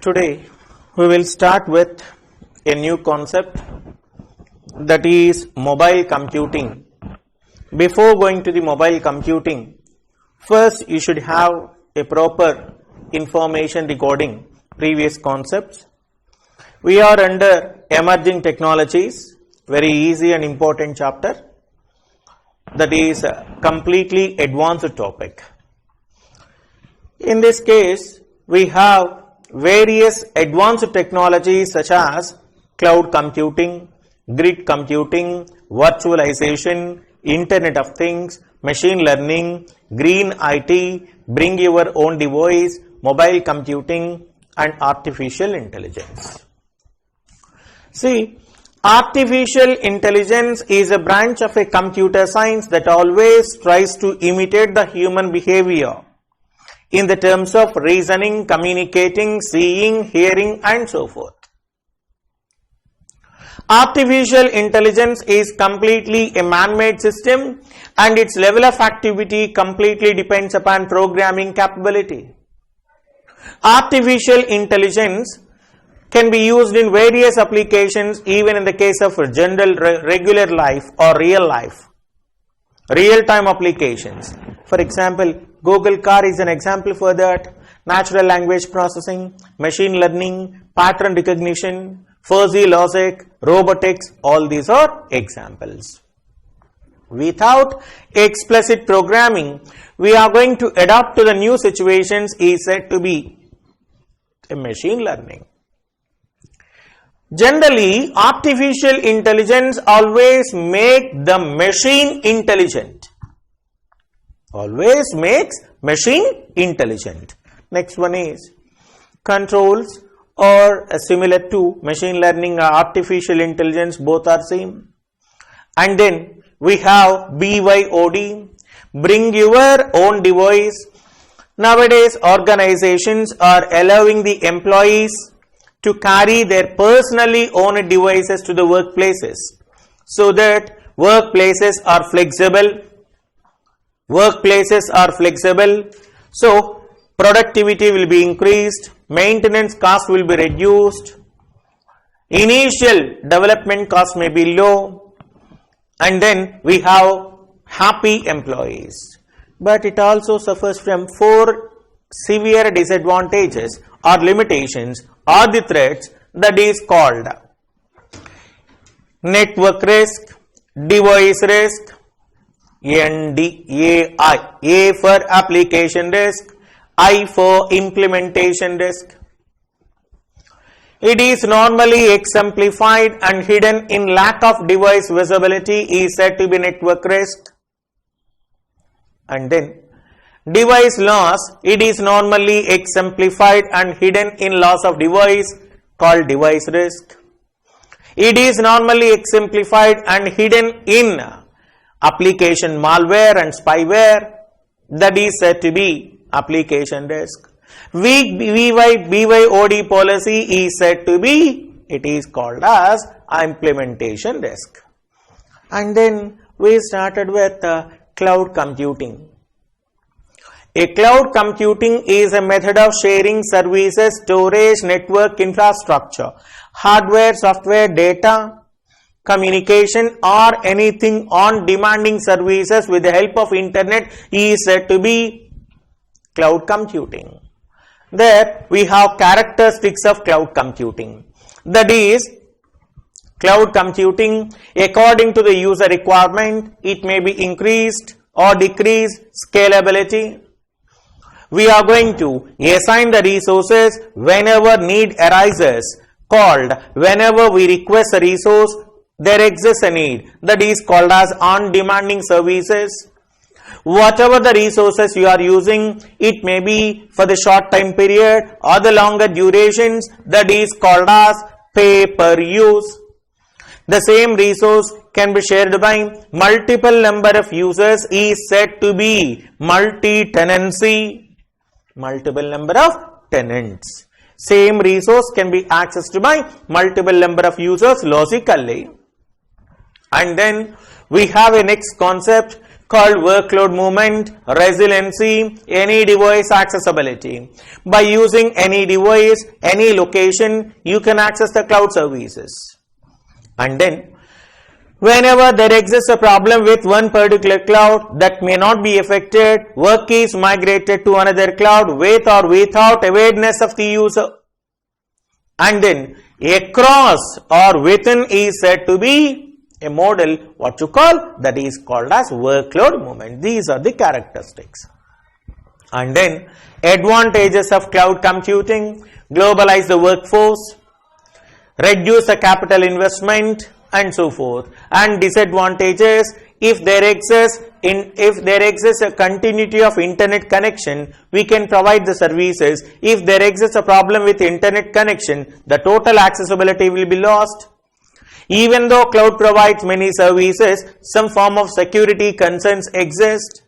Today we will start with a new concept, that is mobile computing. Before going to the mobile computing, first you should have a proper information regarding previous concepts. We are under emerging technologies, very easy and important chapter, that is a completely advanced topic. In this case, we have various advanced technologies such as cloud computing, grid computing, virtualization, Internet of Things, machine learning, green IT, bring your own device, mobile computing, and artificial intelligence. See, artificial intelligence is a branch of a computer science that always tries to imitate the human behavior in the terms of reasoning, communicating, seeing, hearing, and so forth. Artificial intelligence is completely a man-made system, and its level of activity completely depends upon programming capability. Artificial intelligence can be used in various applications, even in the case of general regular life or real life, real-time applications. For example, Google Car is an example for that. Natural language processing, machine learning, pattern recognition, fuzzy logic, robotics, all these are examples. Without explicit programming, we are going to adapt to the new situations is said to be a machine learning. Generally, artificial intelligence always makes the machine intelligent. Always makes machine intelligent. Next one is controls, or similar to machine learning or artificial intelligence, both are same. And then we have BYOD, bring your own device. Nowadays, organizations are allowing the employees to carry their personally owned devices to the workplaces, so that workplaces are flexible. So productivity will be increased, maintenance cost will be reduced, initial development cost may be low, and then we have happy employees. But it also suffers from 4 severe disadvantages or limitations or the threats, that is called network risk, device risk, NDAI, A for application risk, I for implementation risk. It is normally exemplified and hidden in lack of device visibility is said to be network risk. And then device loss, it is normally exemplified and hidden in loss of device, called device risk. It is normally exemplified and hidden in application malware and spyware, that is said to be application risk. Weak BYOD policy is said to be, it is called as implementation risk. And then we started with cloud computing. A cloud computing is a method of sharing services, storage, network infrastructure, hardware, software, data, communication, or anything on demanding services with the help of internet is said to be cloud computing. There we have characteristics of cloud computing. That is, cloud computing, according to the user requirement, it may be increased or decreased scalability. We are going to assign the resources whenever need arises, called whenever we request a resource, there exists a need, that is called as on-demanding services. Whatever the resources you are using, it may be for the short time period or the longer durations, that is called as pay per use. The same resource can be shared by multiple number of users is said to be multi-tenancy, multiple number of tenants. Same resource can be accessed by multiple number of users logically. And then we have a next concept called workload movement, resiliency, any device accessibility. By using any device, any location, you can access the cloud services. And then, whenever there exists a problem with one particular cloud that may not be affected, work is migrated to another cloud with or without awareness of the user. And then, across or within is said to be a model, what you call, that is called as workload movement. These are the characteristics. And then, advantages of cloud computing: globalize the workforce, reduce the capital investment, and so forth. And disadvantages: if there exists a continuity of internet connection, we can provide the services. If there exists a problem with internet connection, the total accessibility will be lost. Even though cloud provides many services, some form of security concerns exist.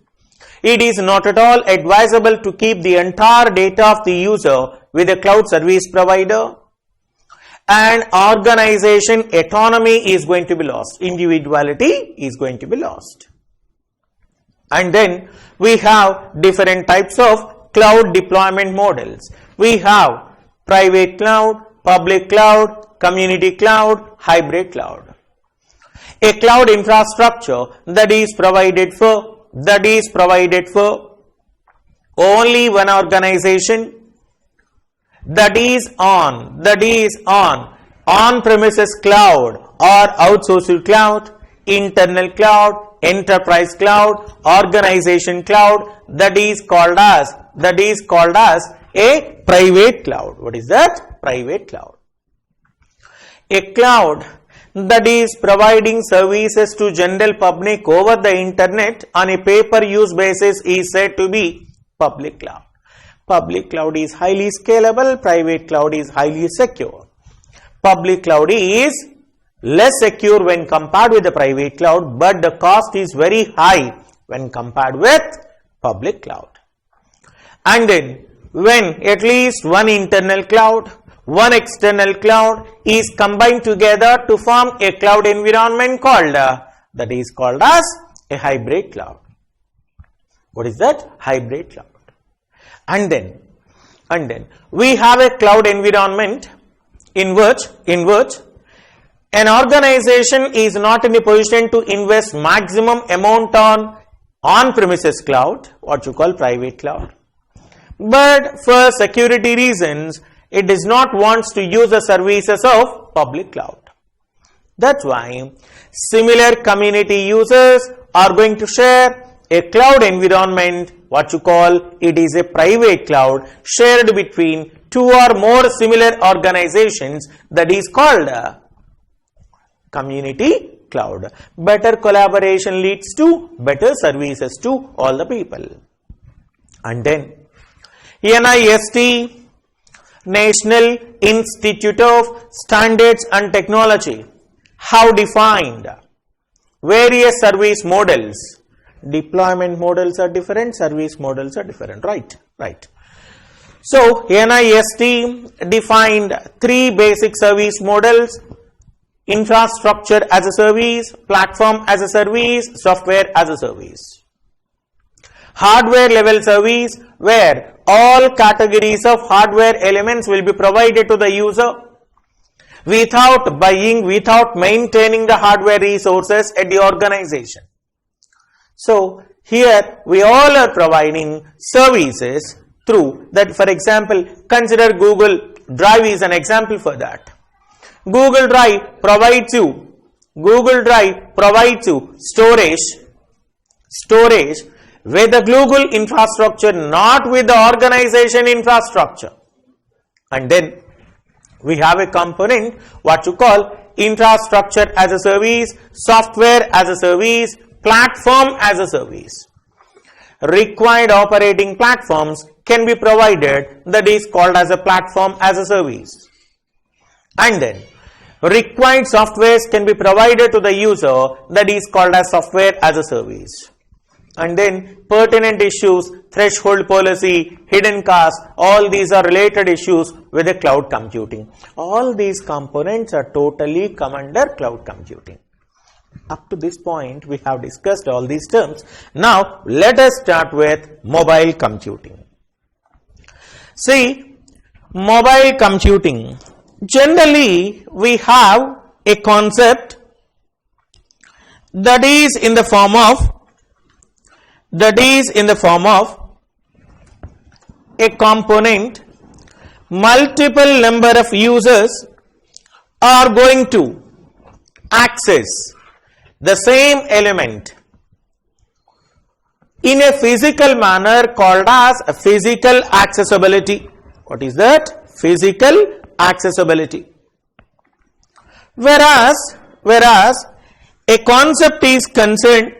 It is not at all advisable to keep the entire data of the user with a cloud service provider. And organization autonomy is going to be lost. Individuality is going to be lost. And then we have different types of cloud deployment models. We have private cloud, public cloud, community cloud, hybrid cloud. A cloud infrastructure that is provided for only one organization, that is on premises cloud or outsourced cloud, internal cloud, enterprise cloud, organization cloud, that is called as a private cloud. What is that? Private cloud. A cloud that is providing services to general public over the internet on a pay-per-use basis is said to be public cloud. Public cloud is highly scalable, private cloud is highly secure. Public cloud is less secure when compared with the private cloud, but the cost is very high when compared with public cloud. And then, when at least one internal cloud, one external cloud is combined together to form a cloud environment that is called as a hybrid cloud. What is that? Hybrid cloud. And then we have a cloud environment in which an organization is not in a position to invest maximum amount on premises cloud, what you call private cloud. But for security reasons, it does not want to use the services of public cloud. That's why similar community users are going to share a cloud environment, what you call, it is a private cloud shared between two or more similar organizations, that is called community cloud. Better collaboration leads to better services to all the people. And then NIST, National Institute of Standards and Technology, have defined various service models. Deployment models are different, service models are different, right. So NIST defined three basic service models: infrastructure as a service, platform as a service, software as a service. Hardware level service, where all categories of hardware elements will be provided to the user without buying, without maintaining the hardware resources at the organization. So here we all are providing services through that. For example, consider Google Drive is an example for that. Google Drive provides you storage with the Google infrastructure, not with the organization infrastructure. And then we have a component, what you call infrastructure as a service, software as a service, platform as a service. Required operating platforms can be provided, that is called as a platform as a service. And then required softwares can be provided to the user, that is called as software as a service. And then pertinent issues, threshold policy, hidden cost, all these are related issues with the cloud computing. All these components are totally come under cloud computing. Up to this point, we have discussed all these terms. Now, let us start with mobile computing. See, mobile computing. Generally, we have a concept that is in the form of a component. Multiple number of users are going to access the same element in a physical manner called as physical accessibility. What is that? Physical accessibility. Whereas a concept is concerned,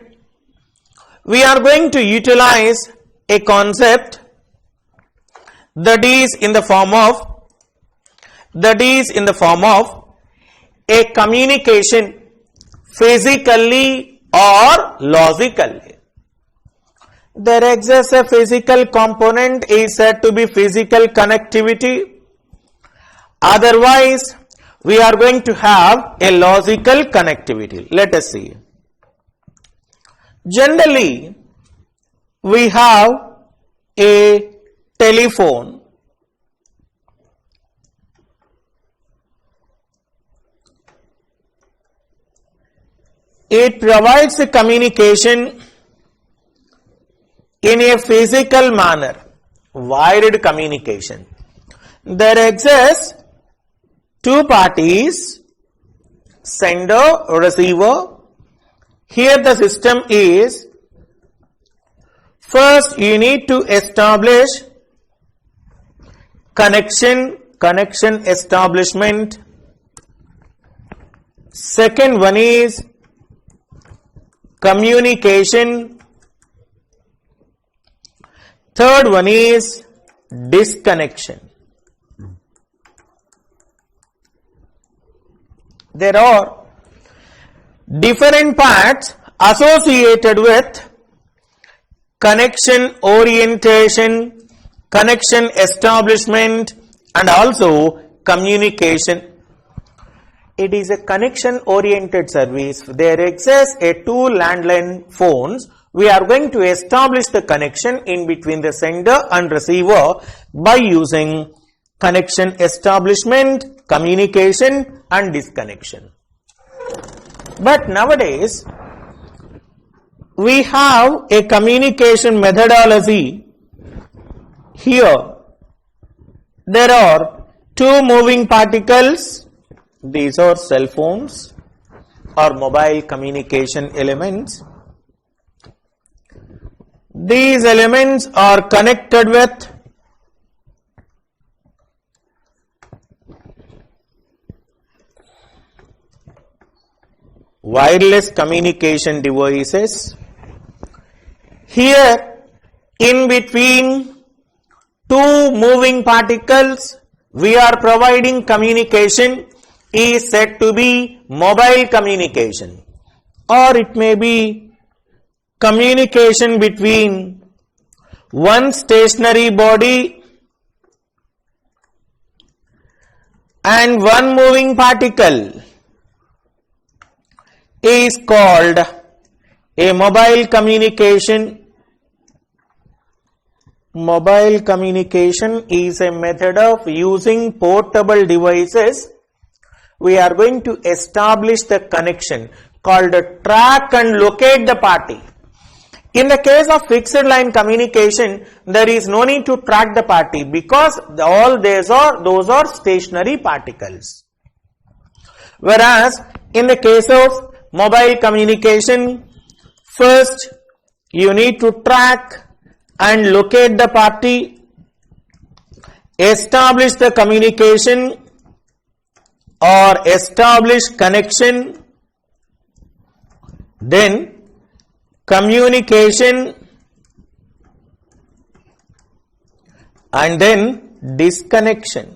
we are going to utilize a concept that is in the form of a communication physically or logically. There exists a physical component is said to be physical connectivity. Otherwise, we are going to have a logical connectivity. Let us see. Generally, we have a telephone. It provides the communication in a physical manner, wired communication. There exists two parties, sender, receiver. Here the system is, first you need to establish connection establishment. Second one is communication. Third one is disconnection. There are different parts associated with connection orientation, connection establishment, and also communication. It is a connection oriented service. There exists a two landline phones. We are going to establish the connection in between the sender and receiver by using connection establishment, communication, and disconnection. But nowadays, we have a communication methodology. Here, there are two moving particles. These are cell phones or mobile communication elements. These elements are connected with wireless communication devices. Here, in between two moving particles, we are providing communication is said to be mobile communication, or it may be communication between one stationary body and one moving particle is called a mobile communication. Mobile communication is a method of using portable devices. We are going to establish the connection called track and locate the party. In the case of fixed line communication, there is no need to track the party because all those are stationary particles. Whereas in the case of mobile communication, first you need to track and locate the party, establish the communication or establish connection, then communication, and then disconnection.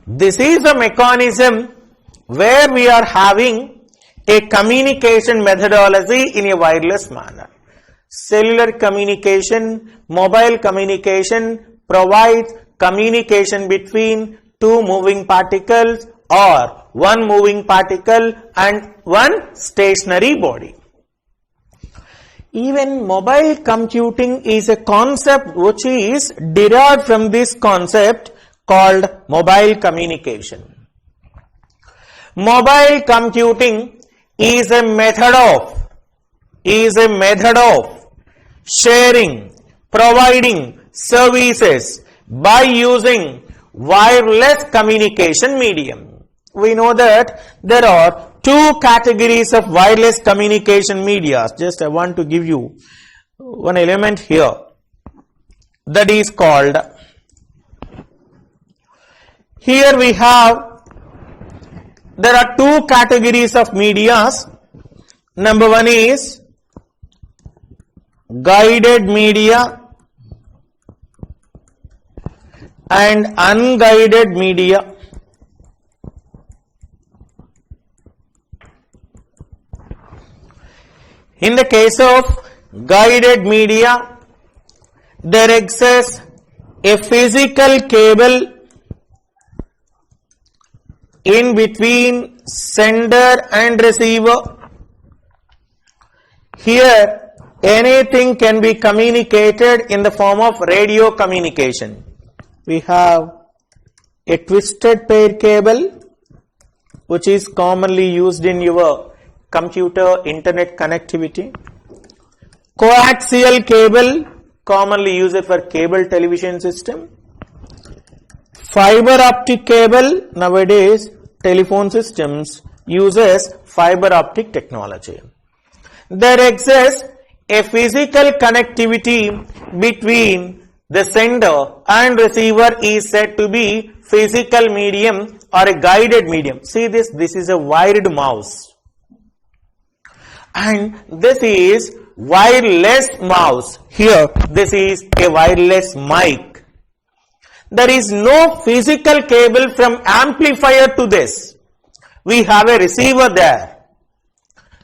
This is a mechanism where we are having a communication methodology in a wireless manner. Cellular communication, mobile communication provides communication between two moving particles or one moving particle and one stationary body. Even mobile computing is a concept which is derived from this concept called mobile communication. Mobile computing is a method of sharing, providing services by using wireless communication medium. We know that there are two categories of wireless communication media. Just I want to give you one element here, that is called, here we have, there are two categories of medias. Number one is guided media and unguided media. In the case of guided media, there exists a physical cable in between sender and receiver. Here, anything can be communicated in the form of radio communication. We have a twisted pair cable, which is commonly used in your computer internet connectivity. Coaxial cable, commonly used for cable television system. Fiber optic cable, nowadays telephone systems uses fiber optic technology. There exists a physical connectivity between the sender and receiver is said to be physical medium or a guided medium. See this is a wired mouse. And this is wireless mouse. Here, this is a wireless mic. There is no physical cable from amplifier to this. We have a receiver there.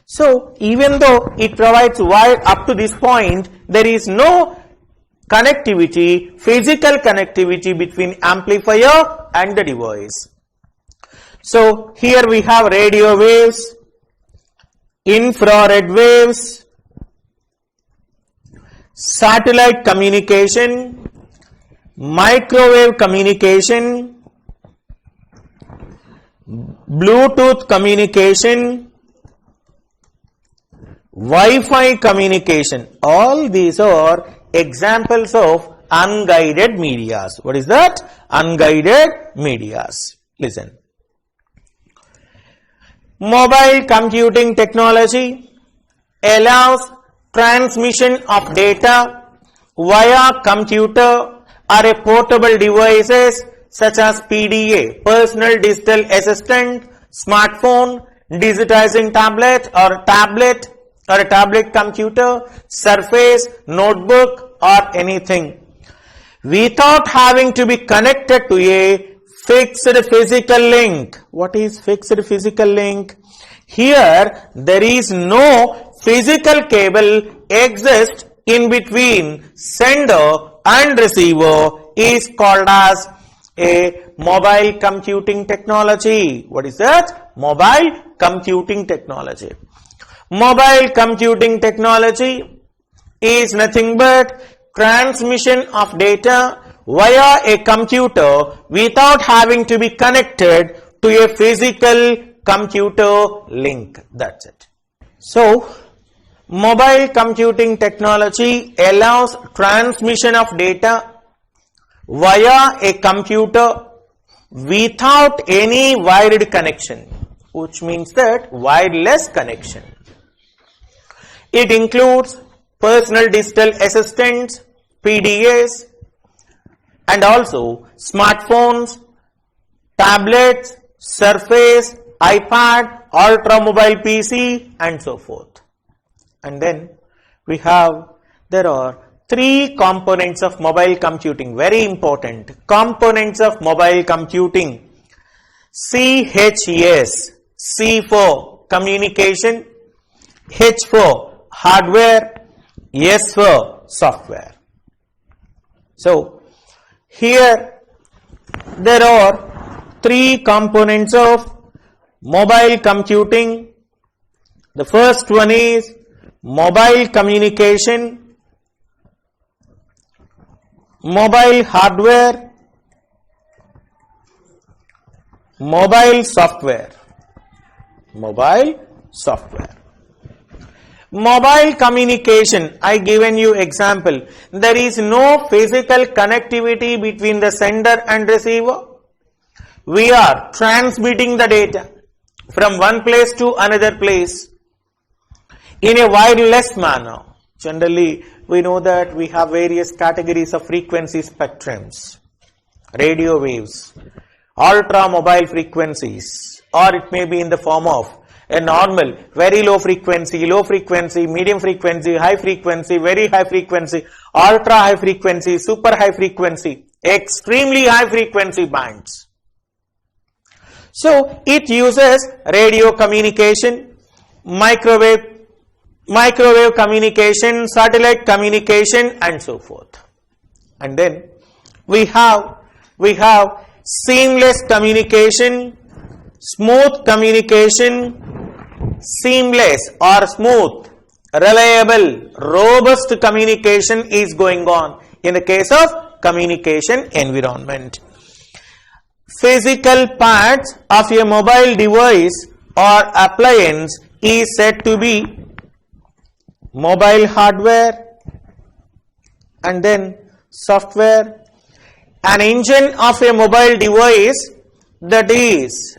So, even though it provides wire up to this point, there is no connectivity, physical connectivity between amplifier and the device. So, here we have radio waves, infrared waves, satellite communication, microwave communication, Bluetooth communication, Wi-Fi communication. All these are examples of unguided medias. What is that? Unguided medias. Listen. Mobile computing technology allows transmission of data via computer or a portable devices such as PDA, personal digital assistant, smartphone, digitizing tablet or a tablet computer, surface, notebook or anything, without having to be connected to a fixed physical link. What is fixed physical link? Here there is no physical cable exists in between sender and receiver, is called as a mobile computing technology. What is that? Mobile computing technology. Mobile computing technology is nothing but transmission of data via a computer without having to be connected to a physical computer link. That's it. So, mobile computing technology allows transmission of data via a computer without any wired connection, which means that wireless connection. It includes personal digital assistants, PDAs, and also smartphones, tablets, Surface, iPad, Ultra Mobile PC, and so forth. And then we have, there are three components of mobile computing, very important components of mobile computing. CHS, C for communication, H for hardware, S for software. So, here there are three components of mobile computing. The first one is mobile communication, mobile hardware, mobile software. Mobile software. Mobile communication, I given you example. There is no physical connectivity between the sender and receiver. We are transmitting the data from one place to another place in a wireless manner. Generally, we know that we have various categories of frequency spectrums, radio waves, ultra mobile frequencies, or it may be in the form of a normal, very low frequency, medium frequency, high frequency, very high frequency, ultra high frequency, super high frequency, extremely high frequency bands. So it uses radio communication, microwave communication, satellite communication, and so forth. And then we have seamless communication, smooth communication, seamless or smooth, reliable, robust communication is going on in the case of communication environment. Physical parts of a mobile device or appliance is said to be mobile hardware, and then software. An engine of a mobile device, that is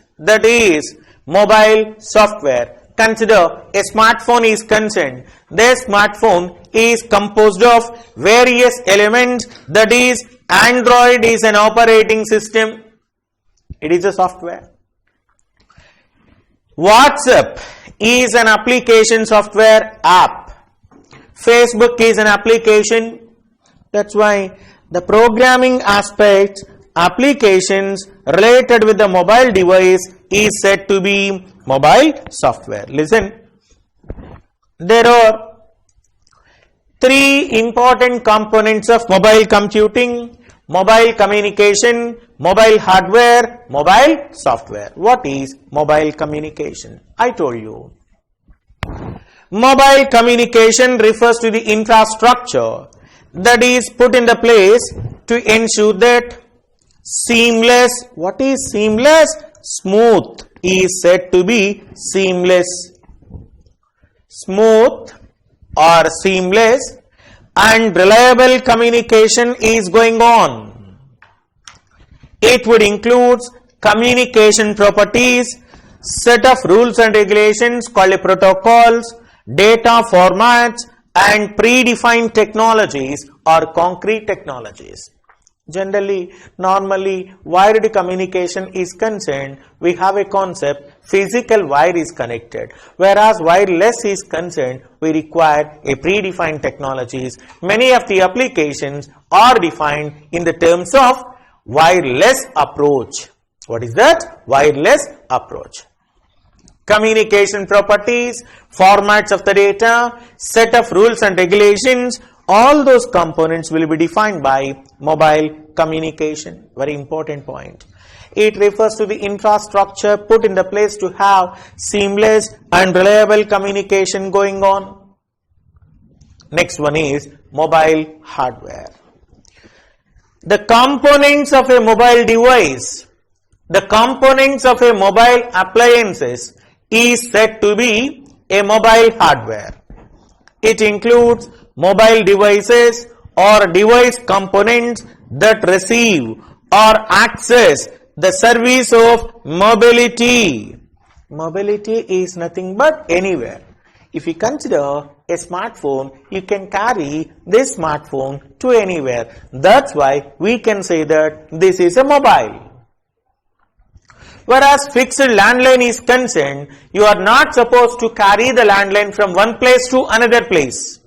mobile software. Consider a smartphone is concerned. This smartphone is composed of various elements, that is Android is an operating system. It is a software. WhatsApp is an application software app. Facebook is an application. That's why the programming aspects, applications related with the mobile device is said to be mobile software. Listen, there are three important components of mobile computing: mobile communication, mobile hardware, mobile software. What is mobile communication? I told you. Mobile communication refers to the infrastructure that is put in the place to ensure that seamless, what is seamless? Smooth is said to be seamless. Smooth or seamless and reliable communication is going on. It would include communication properties, set of rules and regulations called protocols, data formats, and predefined technologies or concrete technologies. Generally, normally, wired communication is concerned, we have a concept, physical wire is connected. Whereas wireless is concerned, we require a predefined technologies. Many of the applications are defined in the terms of wireless approach. What is that? Wireless approach. Communication properties, formats of the data, set of rules and regulations, all those components will be defined by mobile communication. Very important point. It refers to the infrastructure put in the place to have seamless and reliable communication going on. Next one is mobile hardware. The components of a mobile device, the components of a mobile appliances is said to be a mobile hardware. It includes mobile devices or device components that receive or access the service of mobility. Mobility is nothing but anywhere. If you consider a smartphone, you can carry this smartphone to anywhere. That's why we can say that this is a mobile. Whereas fixed landline is concerned, you are not supposed to carry the landline from one place to another place.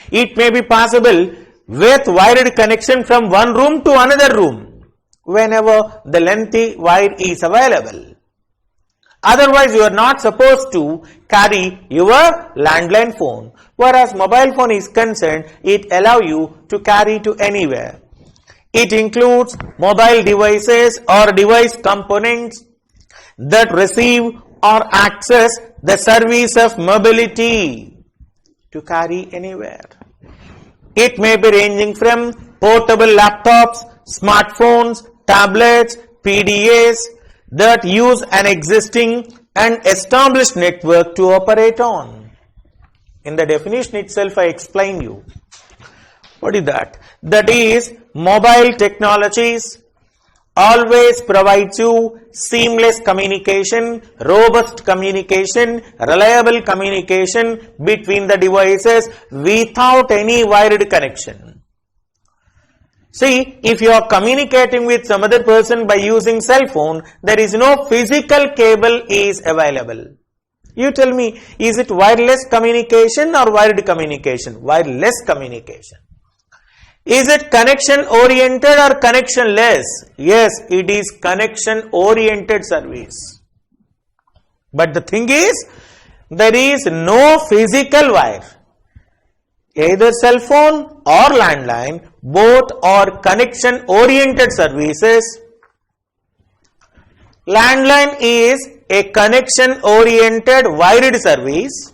It may be possible with wired connection from one room to another room whenever the lengthy wire is available. Otherwise, you are not supposed to carry your landline phone. Whereas mobile phone is concerned, it allows you to carry to anywhere. It includes mobile devices or device components that receive or access the service of mobility to carry anywhere. It may be ranging from portable laptops, smartphones, tablets, PDAs that use an existing and established network to operate on. In the definition itself, I explain you. What is that? That is, mobile technologies always provides you seamless communication, robust communication, reliable communication between the devices without any wired connection. See, if you are communicating with some other person by using cell phone, there is no physical cable is available. You tell me, is it wireless communication or wired communication? Wireless communication. Is it connection oriented or connectionless? Yes, it is connection oriented service. But the thing is, there is no physical wire. Either cell phone or landline, both are connection oriented services. Landline is a connection oriented wired service.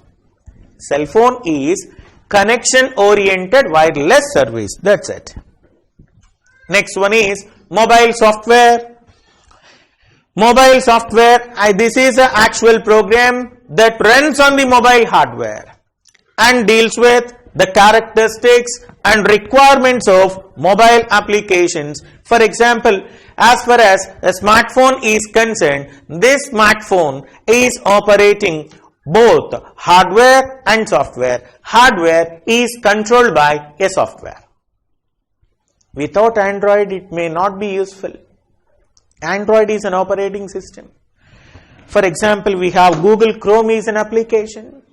Cell phone is connection oriented wireless service. That's it. Next one is mobile software. Mobile software, this is an actual program that runs on the mobile hardware and deals with the characteristics and requirements of mobile applications. For example, as far as a smartphone is concerned, this smartphone is operating both hardware and software. Hardware is controlled by a software. Without Android, it may not be useful. Android is an operating system. For example, we have Google Chrome is an application.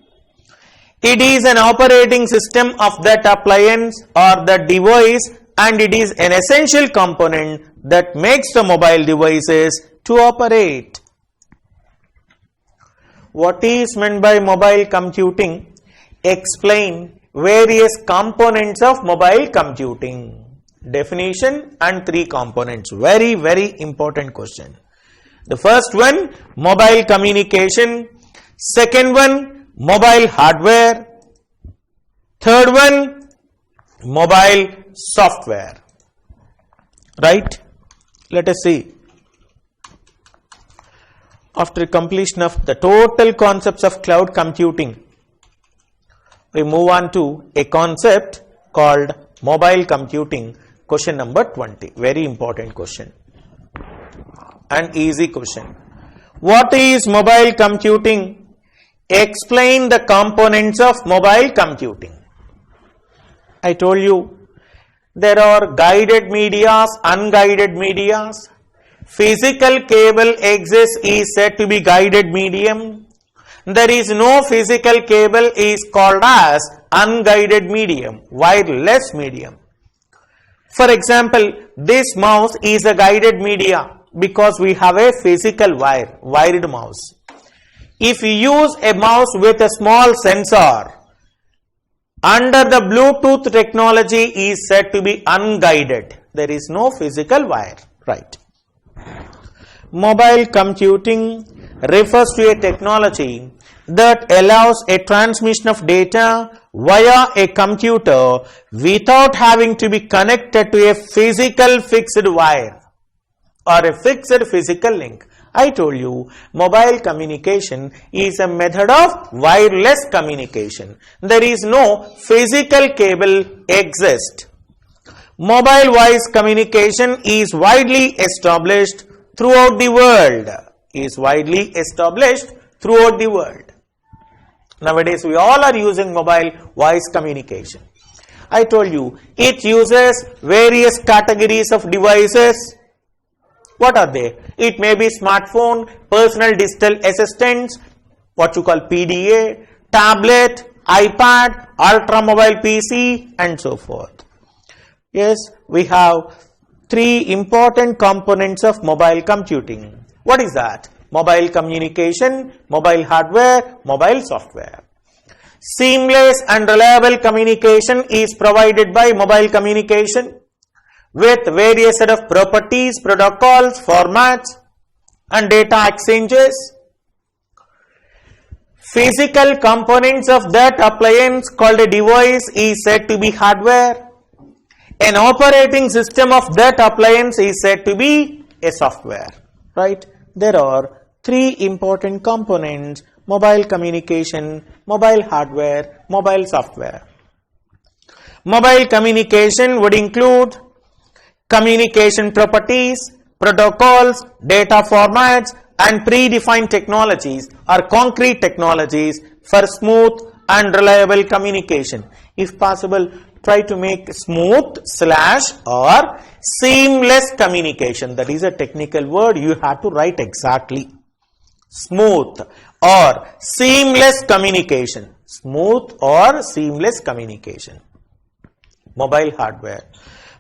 It is an operating system of that appliance or the device, and it is an essential component that makes the mobile devices to operate. What is meant by mobile computing? Explain various components of mobile computing. Definition and 3 components. Very, very important question. The first one, mobile communication. Second one, mobile hardware. Third one, mobile software. Right? Let us see. After completion of the total concepts of cloud computing, we move on to a concept called mobile computing. Question number 20. Very important question. An easy question. What is mobile computing? Explain the components of mobile computing. I told you there are guided medias, unguided medias. Physical cable exists is said to be guided medium. There is no physical cable is called as unguided medium, wireless medium. For example, this mouse is a guided media because we have a physical wire, wired mouse. If you use a mouse with a small sensor, under the Bluetooth technology is said to be unguided. There is no physical wire, right? Mobile computing refers to a technology that allows a transmission of data via a computer without having to be connected to a physical fixed wire or a fixed physical link. I told you, mobile communication is a method of wireless communication. There is no physical cable exist. Mobile voice communication is widely established throughout the world. Nowadays, we all are using mobile voice communication. I told you, it uses various categories of devices. What are they? It may be smartphone, personal digital assistants, what you call PDA, tablet, iPad, ultra mobile PC, and so forth. Yes, we have 3 important components of mobile computing. What is that? Mobile communication, mobile hardware, mobile software. Seamless and reliable communication is provided by mobile communication. with various set of properties, protocols, formats, and data exchanges. Physical components of that appliance called a device is said to be hardware. An operating system of that appliance is said to be a software, right? There are three important components: mobile communication, mobile hardware, mobile software. Mobile communication would include communication properties, protocols, data formats, and predefined technologies or concrete technologies for smooth and reliable communication. If possible, try to make smooth / or seamless communication. That is a technical word, you have to write exactly. Smooth or seamless communication. Smooth or seamless communication. Mobile hardware.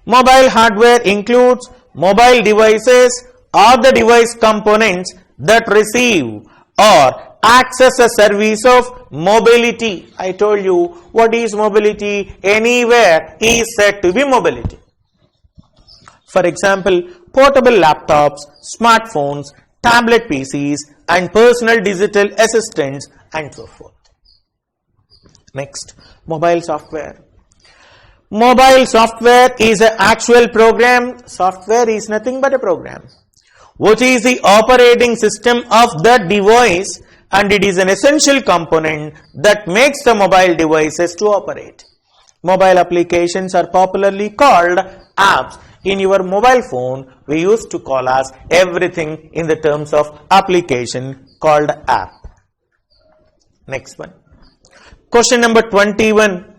Mobile hardware includes mobile devices or the device components that receive or access a service of mobility. I told you what is mobility. Anywhere is said to be mobility. For example, portable laptops, smartphones, tablet PCs, and personal digital assistants, and so forth. Next, mobile software. Mobile software is an actual program. Software is nothing but a program, which is the operating system of the device, and it is an essential component that makes the mobile devices to operate. Mobile applications are popularly called apps. In your mobile phone, we used to call as everything in the terms of application called app. Next one. Question number 21.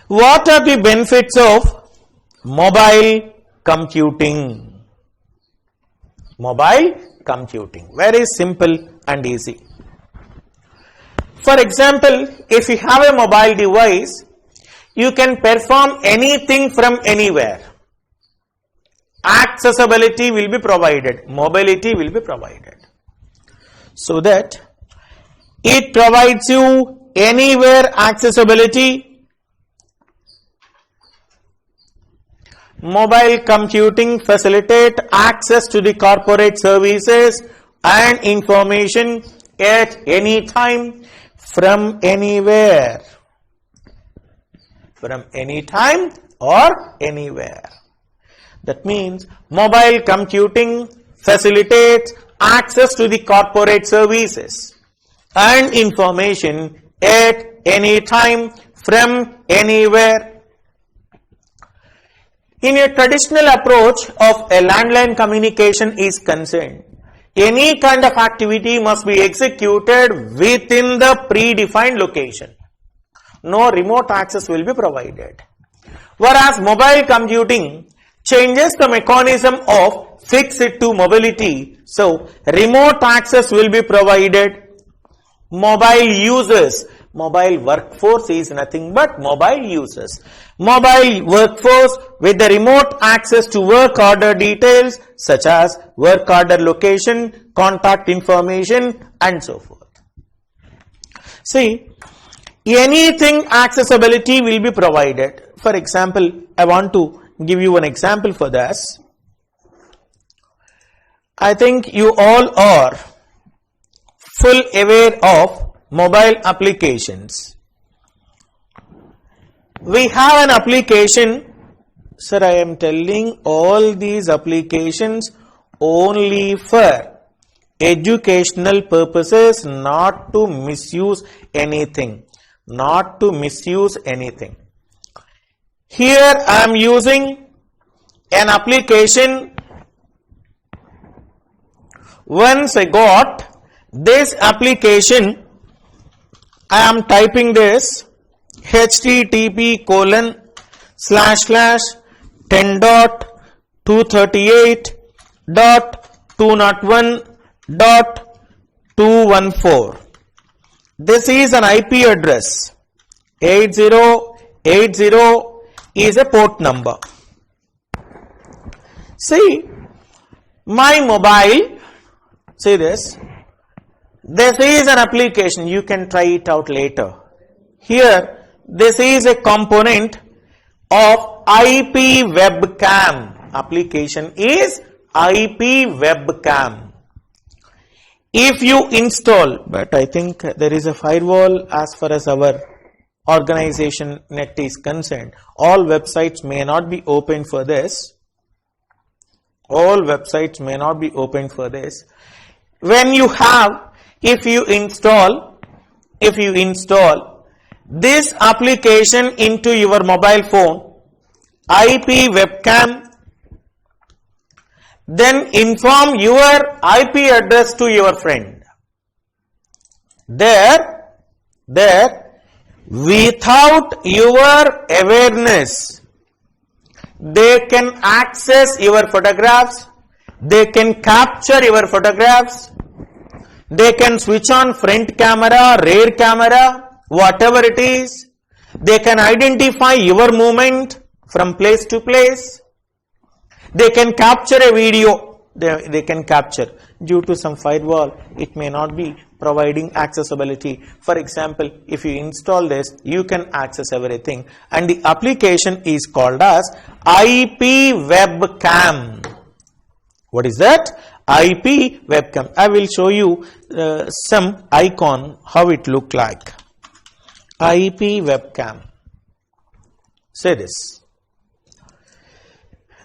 What are the benefits of mobile computing? Mobile computing. Very simple and easy. For example, if you have a mobile device, you can perform anything from anywhere. Accessibility will be provided. Mobility will be provided. So that it provides you anywhere accessibility. Mobile computing facilitates access to the corporate services and information at any time from anywhere. From any time or anywhere. That means mobile computing facilitates access to the corporate services and information at any time from anywhere. In a traditional approach of a landline communication is concerned, any kind of activity must be executed within the predefined location. No remote access will be provided. Whereas mobile computing changes the mechanism of fix it to mobility, so remote access will be provided. Mobile users, mobile workforce is nothing but mobile users. Mobile workforce with the remote access to work order details such as work order location, contact information, and so forth. See, anything accessibility will be provided. For example, I want to give you an example for this. I think you all are full aware of mobile applications. We have an application, sir, I am telling all these applications only for educational purposes, not to misuse anything. Not to misuse anything. Here I am using an application. Once I got this application, I am typing this http://10.238.201.214. This is an IP address. 8080 is a port number. See, my mobile, see this. This is an application. You can try it out later. Here, this is a component of IP webcam. Application is IP webcam. If you install, but I think there is a firewall as far as our organization net is concerned. All websites may not be open for this. All websites may not be open for this. When you have, if you install this application into your mobile phone, IP webcam, then inform your IP address to your friend. There, without your awareness, they can access your photographs, they can capture your photographs, they can switch on front camera, rear camera, whatever it is. They can identify your movement from place to place. They can capture a video, they can capture. Due to some firewall, it may not be providing accessibility. For example, if you install this, you can access everything. And the application is called as IP webcam. What is that? IP webcam. I will show you some icon, how it look like. IP webcam. Say this.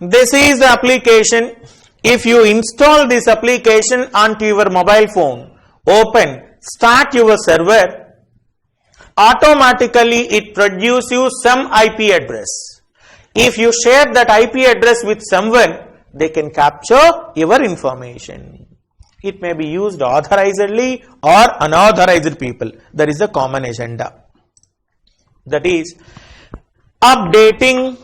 This is the application. If you install this application onto your mobile phone, open, start your server, automatically it produces you some IP address. If you share that IP address with someone, they can capture your information. It may be used authorizedly or unauthorized people. That is the common agenda. That is updating,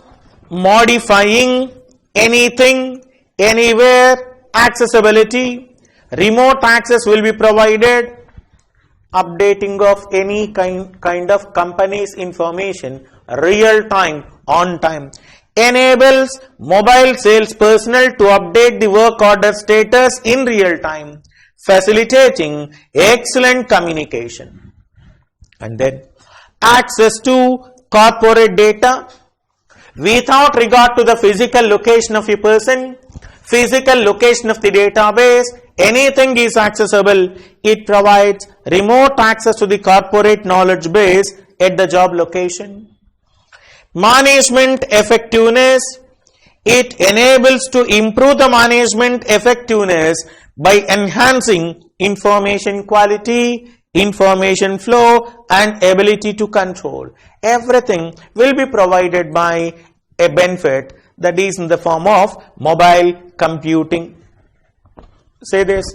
modifying anything, anywhere, accessibility, remote access will be provided, updating of any kind of company's information, real time, on time, enables mobile sales personnel to update the work order status in real time, facilitating excellent communication. And then access to corporate data without regard to the physical location of a person, physical location of the database, anything is accessible. It provides remote access to the corporate knowledge base at the job location. Management effectiveness. It enables to improve the management effectiveness by enhancing information quality, information flow, and ability to control. Everything will be provided by a benefit that is in the form of mobile computing. Say this.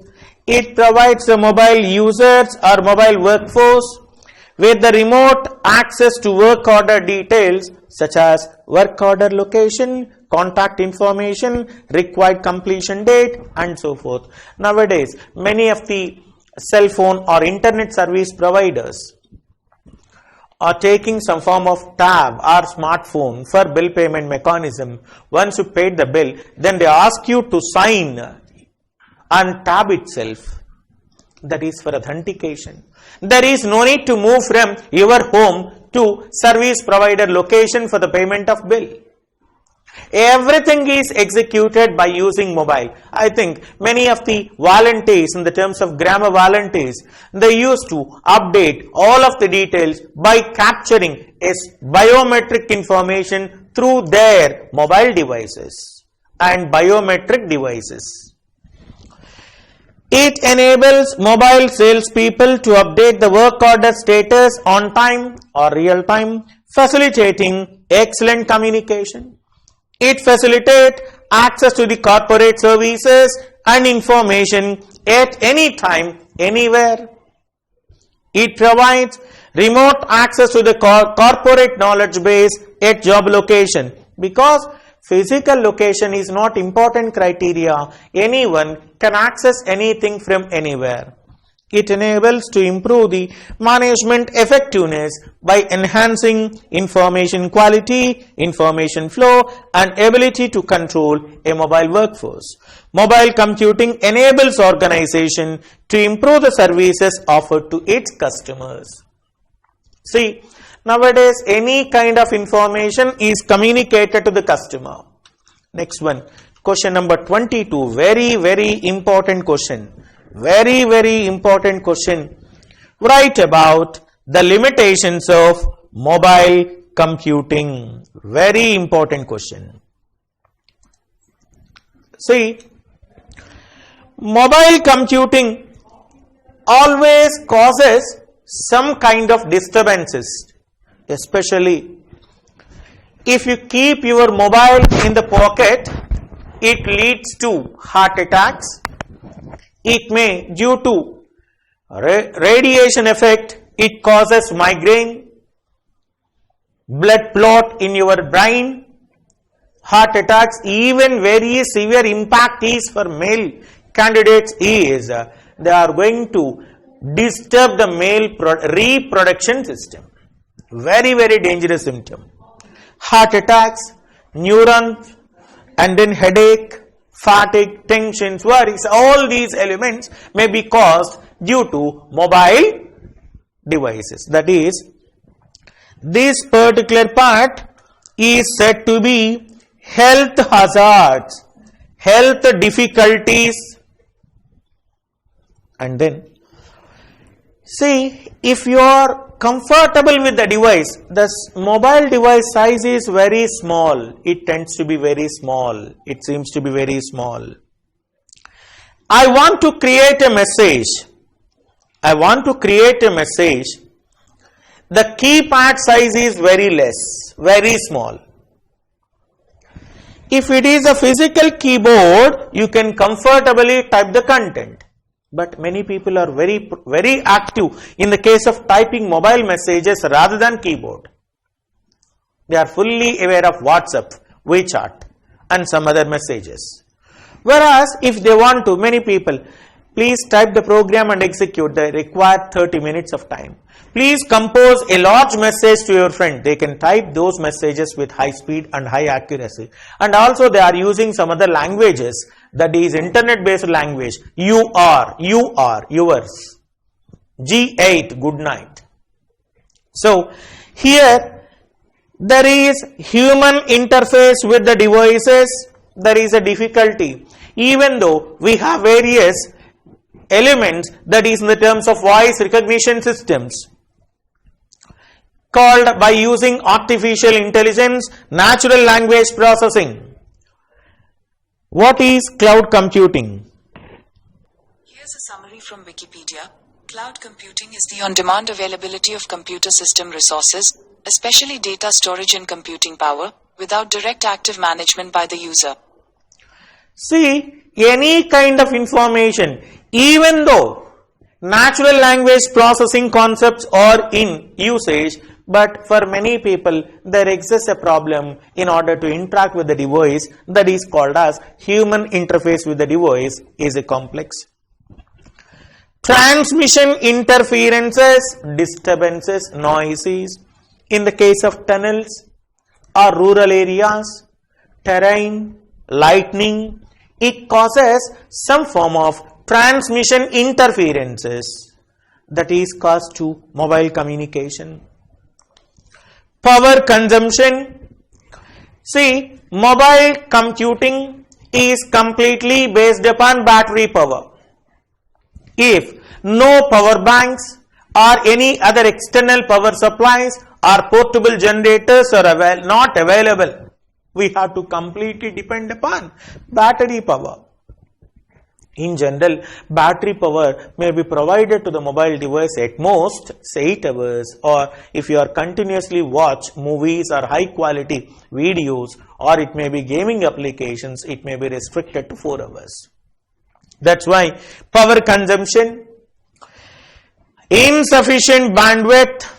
It provides the mobile users or mobile workforce with the remote access to work order details such as work order location, contact information, required completion date, and so forth. Nowadays, many of the cell phone or internet service providers are taking some form of tab or smartphone for bill payment mechanism. Once you paid the bill, then they ask you to sign on tab itself. That is for authentication. There is no need to move from your home to service provider location for the payment of bill. Everything is executed by using mobile. I think many of the volunteers, in the terms of grammar volunteers, they used to update all of the details by capturing biometric information through their mobile devices and biometric devices. It enables mobile salespeople to update the work order status on time or real time, facilitating excellent communication. It facilitates access to the corporate services and information at any time, anywhere. It provides remote access to the corporate knowledge base at job location. Because physical location is not important criteria, anyone can access anything from anywhere. It enables to improve the management effectiveness by enhancing information quality, information flow, and ability to control a mobile workforce. Mobile computing enables organization to improve the services offered to its customers. See, Nowadays, any kind of information is communicated to the customer. Next one, question number 22, very important question. Very important question. Write about the limitations of mobile computing. Very important question. See, mobile computing always causes some kind of disturbances, especially if you keep your mobile in the pocket, it leads to heart attacks. It may, due to radiation effect, it causes migraine, blood clot in your brain, heart attacks. Even very severe impact is for male candidates is they are going to disturb the male reproduction system. Very dangerous symptom. Heart attacks, neurons, and then headache, fatigue, tensions, worries. All these elements may be caused due to mobile devices. That is, this particular part is said to be health hazards, health difficulties. And then, see, if you are comfortable with the device, the mobile device size is very small. It tends to be very small. It seems to be very small. I want to create a message. I want to create a message. The keypad size is very less, very small. If it is a physical keyboard, you can comfortably type the content. But many people are very active in the case of typing mobile messages rather than keyboard. They are fully aware of WhatsApp, WeChat, and some other messages. Whereas, if they want to, many people, please type the program and execute. They require 30 minutes of time. Please compose a large message to your friend. They can type those messages with high speed and high accuracy. And also they are using some other languages, that is internet based language. You are, yours. G8, good night. So here there is human interface with the devices. There is a difficulty. Even though we have various elements, that is in the terms of voice recognition systems, called by using artificial intelligence, natural language processing. What is cloud computing? Here's a summary from Wikipedia. Cloud computing is the on-demand availability of computer system resources, especially data storage and computing power, without direct active management by the user. See, any kind of information, even though natural language processing concepts are in usage, but for many people there exists a problem in order to interact with the device, that is called as human interface with the device is a complex. Transmission interferences, disturbances, noises in the case of tunnels or rural areas, terrain, lightning, it causes some form of transmission interferences that is caused to mobile communication. Power consumption. See, mobile computing is completely based upon battery power. If no power banks or any other external power supplies or portable generators are not available, we have to completely depend upon battery power. In general, battery power may be provided to the mobile device at most 8 hours, or if you are continuously watch movies or high quality videos, or it may be gaming applications, it may be restricted to 4 hours. That's why power consumption, insufficient bandwidth.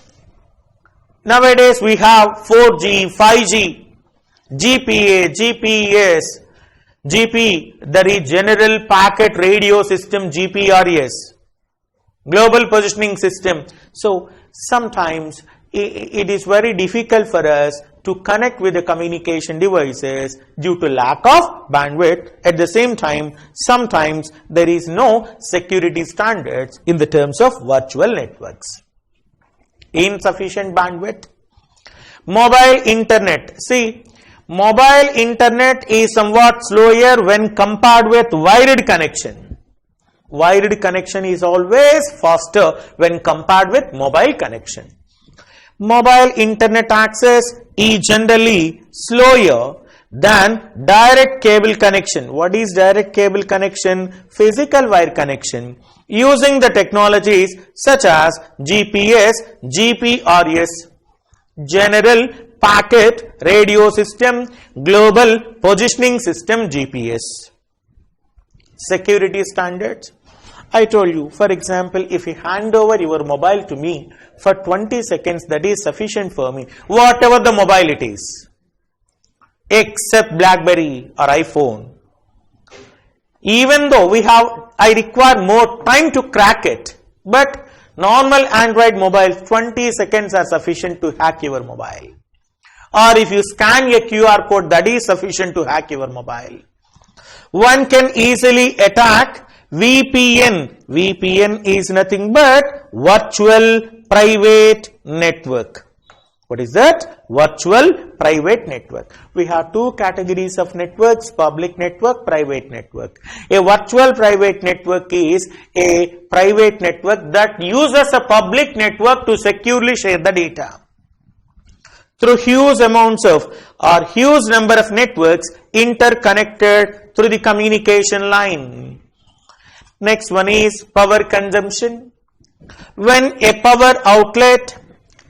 Nowadays we have 4G, 5G, GPA, GPS, GP, that is General Packet Radio System, GPRS, Global Positioning System. So sometimes it is very difficult for us to connect with the communication devices due to lack of bandwidth. At the same time, sometimes there is no security standards in the terms of virtual networks. Insufficient bandwidth. Mobile internet. See, mobile internet is somewhat slower when compared with wired connection. Wired connection is always faster when compared with mobile connection. Mobile internet access is generally slower than direct cable connection. What is direct cable connection? Physical wire connection using the technologies such as GPS, GPRS, General Packet Radio System, Global Positioning System, GPS. Security standards. I told you, for example, if you hand over your mobile to me for 20 seconds, that is sufficient for me, whatever the mobile it is, except BlackBerry or iPhone. Even though I require more time to crack it, but normal Android mobile, 20 seconds are sufficient to hack your mobile. Or if you scan a QR code, that is sufficient to hack your mobile. One can easily attack VPN. VPN is nothing but virtual private network. What is that? Virtual private network. We have two categories of networks: public network, private network. A virtual private network is a private network that uses a public network to securely share the data through huge amounts of or huge number of networks interconnected through the communication line. Next one is power consumption. When a power outlet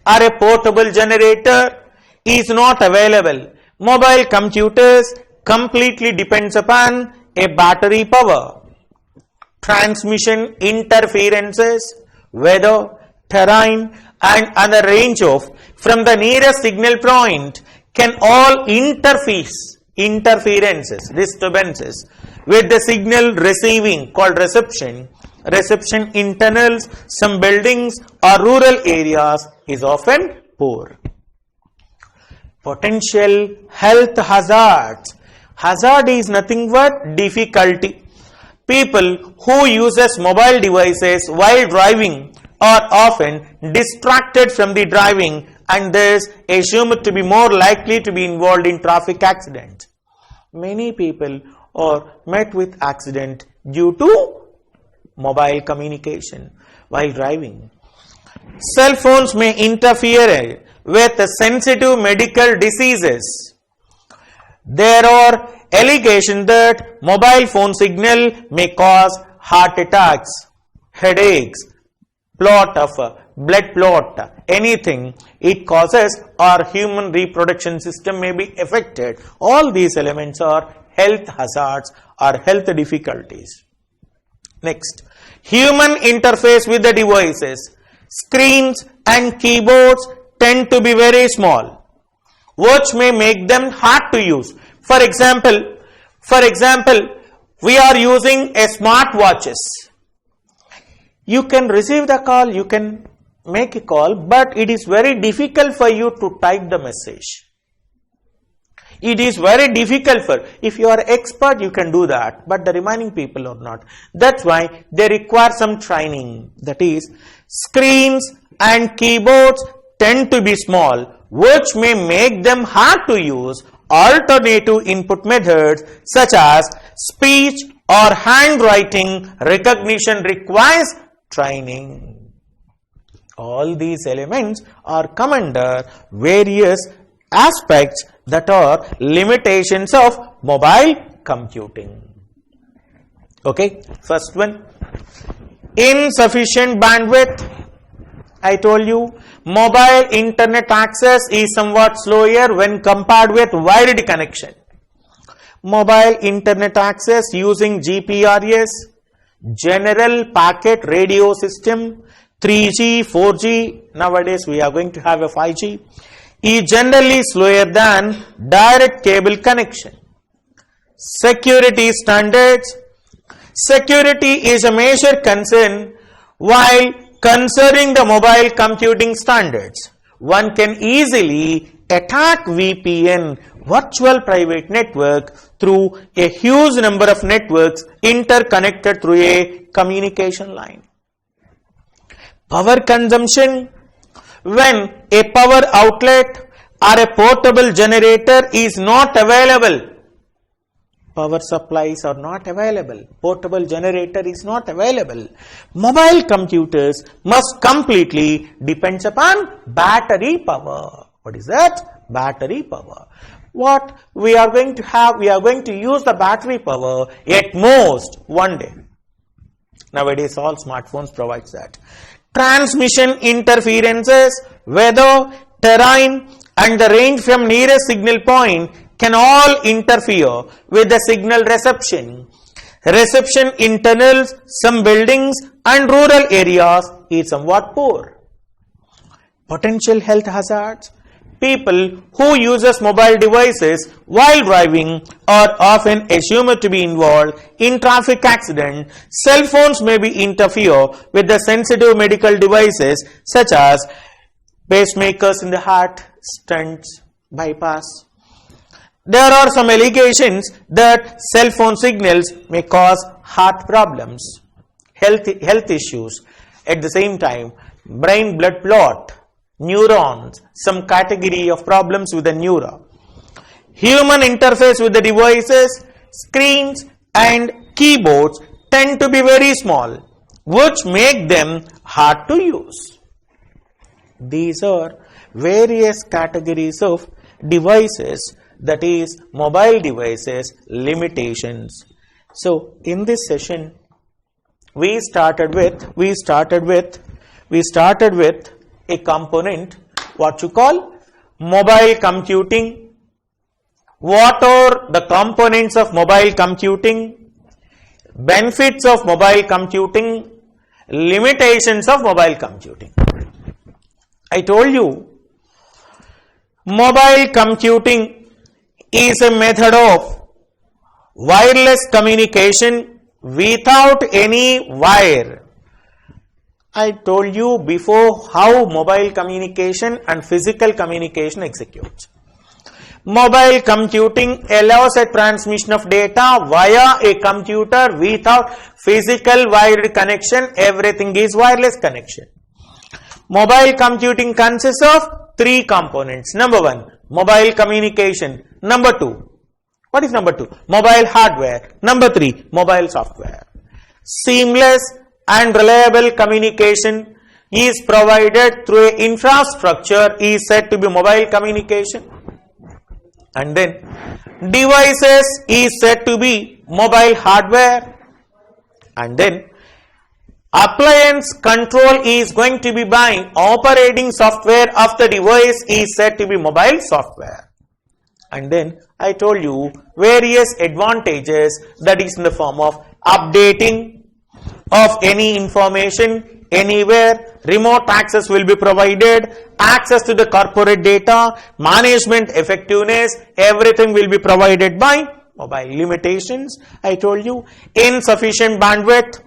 or a portable generator is not available, mobile computers completely depends upon a battery power. Transmission interferences, weather, terrain and other range of from the nearest signal point can all interferences, disturbances with the signal receiving called reception. Reception in tunnels, some buildings or rural areas is often poor. Potential health hazards. Hazard is nothing but difficulty. People who uses mobile devices while driving are often distracted from the driving and thus assumed to be more likely to be involved in traffic accidents. Many people are met with accident due to mobile communication while driving. Cell phones may interfere with sensitive medical diseases. There are allegations that mobile phone signal may cause heart attacks, headaches, blood clot, anything it causes, or human reproduction system may be affected. All these elements are health hazards or health difficulties. Next, human interface with the devices. Screens and keyboards tend to be very small, which may make them hard to use. For example, we are using a smartwatches. You can receive the call, you can make a call, but it is very difficult for you to type the message. It is very difficult if you are expert, you can do that, but the remaining people are not. That's why they require some training. That is, screens and keyboards tend to be small, which may make them hard to use. Alternative input methods such as speech or handwriting recognition requires training. All these elements are come under various aspects that are limitations of mobile computing. Okay, first one, insufficient bandwidth. I told you, mobile internet access is somewhat slower when compared with wired connection. Mobile internet access using GPRS, General Packet Radio System, 3G, 4G, nowadays we are going to have a 5G, is generally slower than direct cable connection. Security standards. Security is a major concern while considering the mobile computing standards. One can easily attack VPN, virtual private network, through a huge number of networks interconnected through a communication line. Power consumption. When a power outlet or a portable generator is not available. Power supplies are not available. Portable generator is not available. Mobile computers must completely depends upon battery power. What is that? Battery power. What we are going to have, we are going to use the battery power at most one day. Nowadays all smartphones provides that. Transmission interferences, weather, terrain and the range from nearest signal point can all interfere with the signal reception. Reception in tunnels, some buildings and rural areas is somewhat poor. Potential health hazards. People who uses mobile devices while driving are often assumed to be involved in traffic accident. Cell phones may be interfere with the sensitive medical devices such as pacemakers in the heart, stents, bypass. There are some allegations that cell phone signals may cause heart problems, health issues. At the same time, brain blood clot, neurons, some category of problems with the neura. Human interface with the devices, screens and keyboards tend to be very small, which make them hard to use. These are various categories of devices, that is mobile devices limitations. So in this session we started with a component what you call mobile computing. What are the components of mobile computing, benefits of mobile computing, limitations of mobile computing. I told you mobile computing is a method of wireless communication without any wire. I told you before how mobile communication and physical communication executes. Mobile computing allows a transmission of data via a computer without physical wired connection. Everything is wireless connection. Mobile computing consists of three components. Number one, mobile communication. Number two, what is number two? Mobile hardware. Number three, mobile software. Seamless and reliable communication is provided through an infrastructure is said to be mobile communication. And then devices is said to be mobile hardware. And then appliance control is going to be by operating software of the device is said to be mobile software. And then I told you various advantages, that is in the form of updating of any information anywhere, remote access will be provided, access to the corporate data, management effectiveness, everything will be provided by mobile. Limitations, I told you insufficient bandwidth,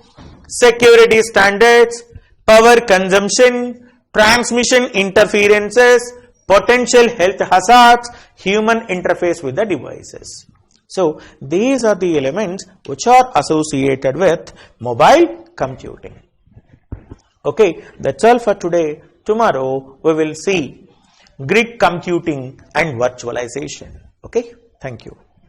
security standards, power consumption, transmission interferences, potential health hazards, human interface with the devices. So these are the elements which are associated with mobile computing. Okay, that's all for today. Tomorrow we will see grid computing and virtualization. Okay, thank you.